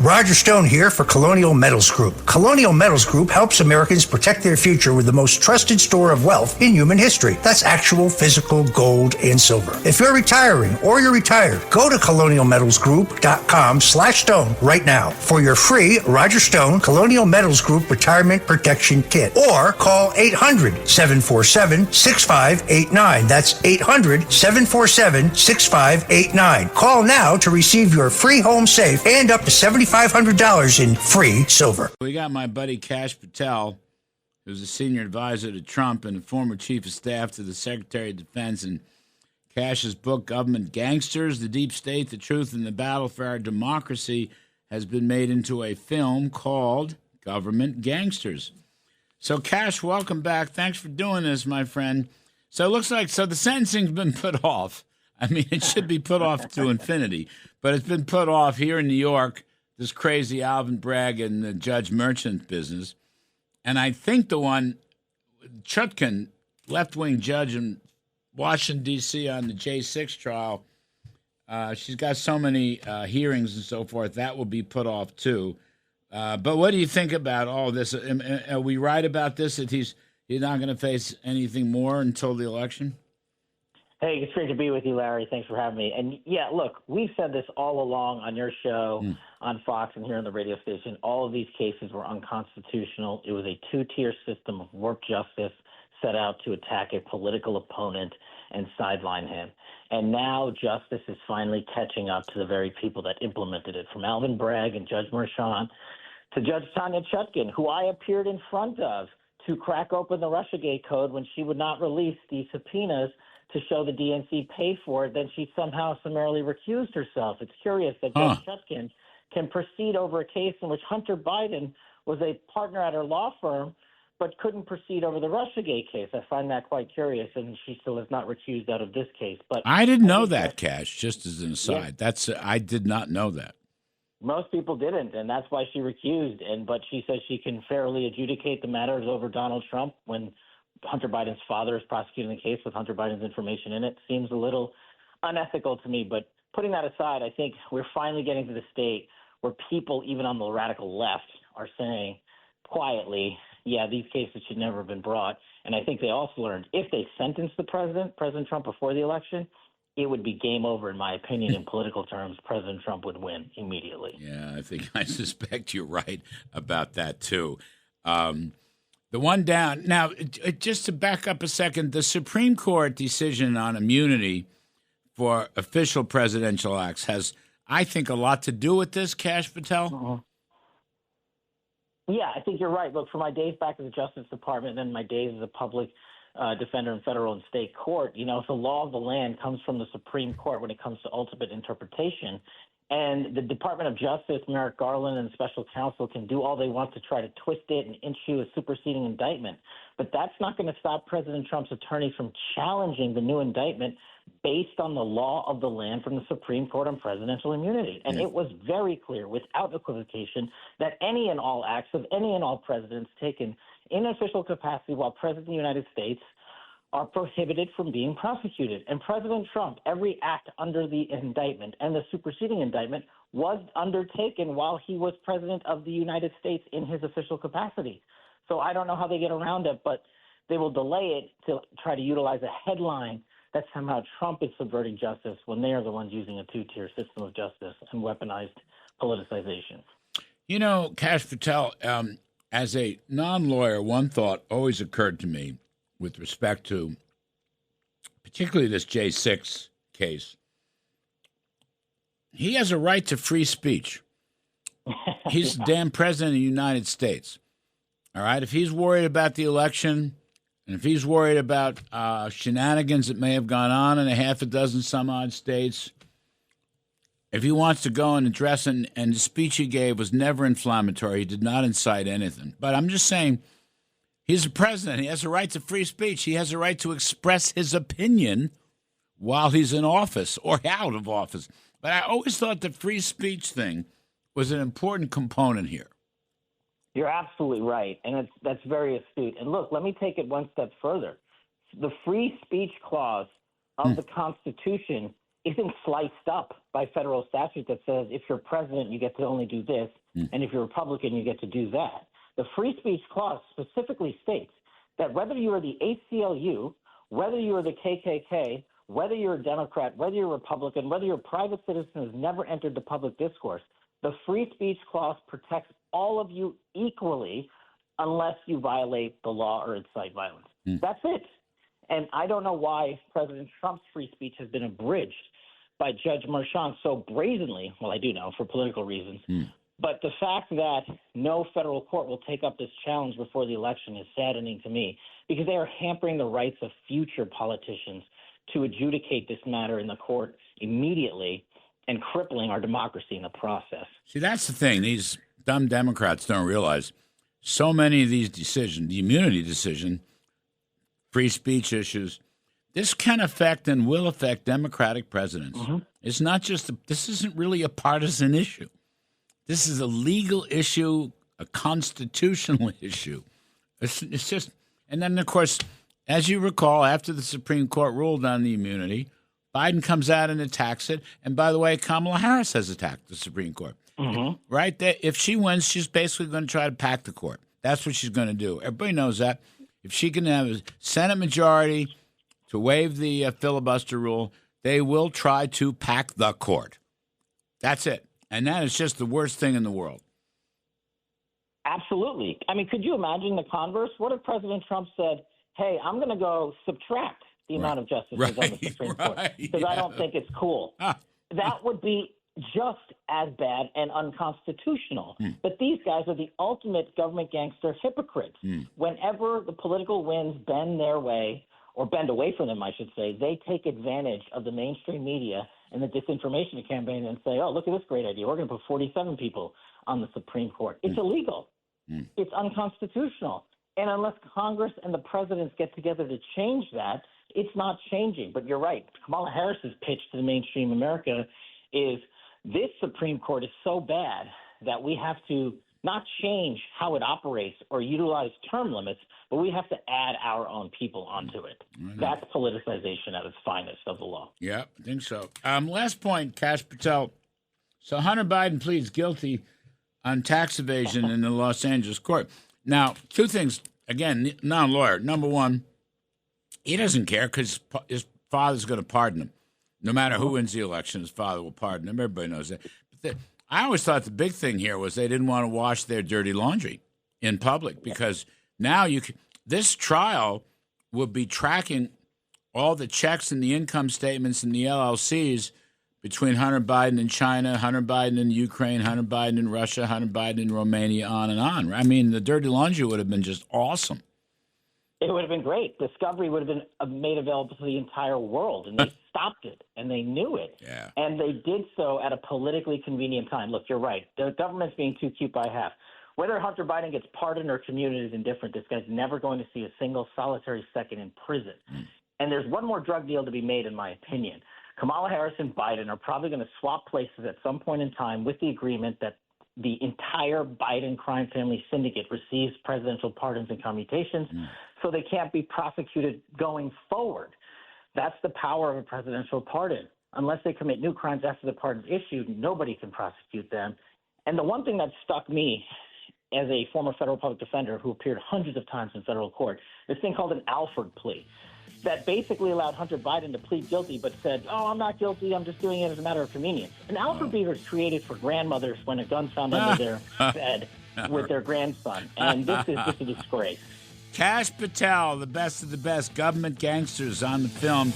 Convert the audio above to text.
Roger Stone here for Colonial Metals Group. Colonial Metals Group helps Americans protect their future with the most trusted store of wealth in human history. That's actual physical gold and silver. If you're retiring or you're retired, go to colonialmetalsgroup.com/stone right now for your free Roger Stone Colonial Metals Group Retirement Protection Kit. Or call 800-747-6589. That's 800-747-6589. Call now to receive your free home safe and up to $7,500 in free silver. We got my buddy Kash Patel, who's a senior advisor to Trump and a former chief of staff to the Secretary of Defense. And Kash's book, Government Gangsters, The Deep State, The Truth, and the Battle for Our Democracy, has been made into a film called Government Gangsters. So, Kash, welcome back. Thanks for doing this, my friend. So it looks like the sentencing's been put off. I mean, it should be put off to infinity, but it's been put off here in New York, this crazy Alvin Bragg and the Judge Merchant business. And I think the one, Chutkan, left-wing judge in Washington, D.C. on the J6 trial, she's got so many hearings and so forth, that will be put off too. But what do you think about all this? Are we right about this, that he's not going to face anything more until the election? Hey, it's great to be with you, Larry. Thanks for having me. And yeah, look, we've said this all along on your show, on Fox, and here on the radio station. All of these cases were unconstitutional. It was a two-tier system of warped justice set out to attack a political opponent and sideline him. And now justice is finally catching up to the very people that implemented it, from Alvin Bragg and Judge Merchant to Judge Tanya Chutkan, who I appeared in front of to crack open the Russiagate code when she would not release the subpoenas to show the DNC pay for it. Then she somehow summarily recused herself. It's curious that Judge Chutkan can proceed over a case in which Hunter Biden was a partner at her law firm but couldn't proceed over the Russiagate case. I find that quite curious, and she still is not recused out of this case. But I didn't know that, Kash, just as an aside. Yeah. I did not know that. Most people didn't, and that's why she recused. But she says she can fairly adjudicate the matters over Donald Trump when Hunter Biden's father is prosecuting the case with Hunter Biden's information in it. Seems a little unethical to me. But putting that aside, I think we're finally getting to the state where people, even on the radical left, are saying quietly, yeah, these cases should never have been brought. And I think they also learned if they sentenced President Trump before the election, it would be game over, in my opinion. In political terms, President Trump would win immediately. Yeah, I suspect you're right about that, too. The one down. Now, just to back up a second, the Supreme Court decision on immunity for official presidential acts has, I think, a lot to do with this, Kash Patel. Yeah, I think you're right. Look, for my days back at the Justice Department and my days as a public defender in federal and state court, if the law of the land comes from the Supreme Court when it comes to ultimate interpretation, and the Department of Justice, Merrick Garland, and special counsel can do all they want to try to twist it and issue a superseding indictment. But that's not going to stop President Trump's attorneys from challenging the new indictment based on the law of the land from the Supreme Court on presidential immunity. And it was very clear, without equivocation, that any and all acts of any and all presidents taken in official capacity while President of the United States are prohibited from being prosecuted. And President Trump, every act under the indictment and the superseding indictment was undertaken while he was president of the United States in his official capacity. So I don't know how they get around it, but they will delay it to try to utilize a headline that somehow Trump is subverting justice when they are the ones using a two-tier system of justice and weaponized politicization. Kash Patel, as a non-lawyer, one thought always occurred to me with respect to particularly this J6 case. He has a right to free speech. He's the damn president of the United States. All right? If he's worried about the election, and if he's worried about shenanigans that may have gone on in a half a dozen some odd states, if he wants to go and address it, and the speech he gave was never inflammatory, he did not incite anything. But I'm just saying, he's a president. He has a right to free speech. He has a right to express his opinion while he's in office or out of office. But I always thought the free speech thing was an important component here. You're absolutely right, and that's very astute. And look, let me take it one step further. The free speech clause of the Constitution isn't sliced up by federal statute that says if you're president, you get to only do this, and if you're Republican, you get to do that. The free speech clause specifically states that whether you are the ACLU, whether you are the KKK, whether you're a Democrat, whether you're a Republican, whether you're a private citizen who's never entered the public discourse, the free speech clause protects all of you equally unless you violate the law or incite violence. That's it. And I don't know why President Trump's free speech has been abridged by Judge Merchan so brazenly. Well, I do know, for political reasons. But the fact that no federal court will take up this challenge before the election is saddening to me, because they are hampering the rights of future politicians to adjudicate this matter in the court immediately and crippling our democracy in the process. See, that's the thing. These dumb Democrats don't realize so many of these decisions, the immunity decision, free speech issues, this can affect and will affect Democratic presidents. It's not just this isn't really a partisan issue. This is a legal issue, a constitutional issue. It's just, and then, of course, as you recall, after the Supreme Court ruled on the immunity, Biden comes out and attacks it. And by the way, Kamala Harris has attacked the Supreme Court. Right? If she wins, she's basically going to try to pack the court. That's what she's going to do. Everybody knows that. If she can have a Senate majority to waive the filibuster rule, they will try to pack the court. That's it. And that is just the worst thing in the world. Absolutely. I mean, could you imagine the converse? What if President Trump said, hey, I'm going to go subtract the amount of justices on the Supreme Court because I don't think it's cool. That would be just as bad and unconstitutional. But these guys are the ultimate government gangster hypocrites. Whenever the political winds bend their way, or bend away from them, I should say, they take advantage of the mainstream media and the disinformation campaign and say, oh, look at this great idea. We're going to put 47 people on the Supreme Court. It's illegal. It's unconstitutional. And unless Congress and the presidents get together to change that, it's not changing. But you're right. Kamala Harris's pitch to the mainstream America is this Supreme Court is so bad that we have to not change how it operates or utilize term limits, but we have to add our own people onto it. That's politicization at its finest of the law. Yeah, I think so. Last point, Kash Patel. So Hunter Biden pleads guilty on tax evasion in the Los Angeles court. Now, two things. Again, not a lawyer. Number one, he doesn't care because his father's going to pardon him. No matter who wins the election, his father will pardon him. Everybody knows that. But I always thought the big thing here was they didn't want to wash their dirty laundry in public because now this trial will be tracking all the checks and the income statements and the LLCs between Hunter Biden and China, Hunter Biden and Ukraine, Hunter Biden and Russia, Hunter Biden and Romania, on and on. I mean, the dirty laundry would have been just awesome. It would have been great. Discovery would have been made available to the entire world, and they stopped it, and they knew it. Yeah. And they did so at a politically convenient time. Look, you're right. The government's being too cute by half. Whether Hunter Biden gets pardoned or commuted is indifferent. This guy's never going to see a single solitary second in prison. And there's one more drug deal to be made, in my opinion. Kamala Harris and Biden are probably going to swap places at some point in time with the agreement that the entire Biden crime family syndicate receives presidential pardons and commutations, so they can't be prosecuted going forward. That's the power of a presidential pardon. Unless they commit new crimes after the pardon's issued, nobody can prosecute them. And the one thing that stuck me as a former federal public defender who appeared hundreds of times in federal court, this thing called an Alford plea that basically allowed Hunter Biden to plead guilty but said, oh, I'm not guilty, I'm just doing it as a matter of convenience. An Alford plea was created for grandmothers when a gun's found under their bed with their grandson. And this is just a disgrace. Kash Patel, the best of the best government gangsters on the film.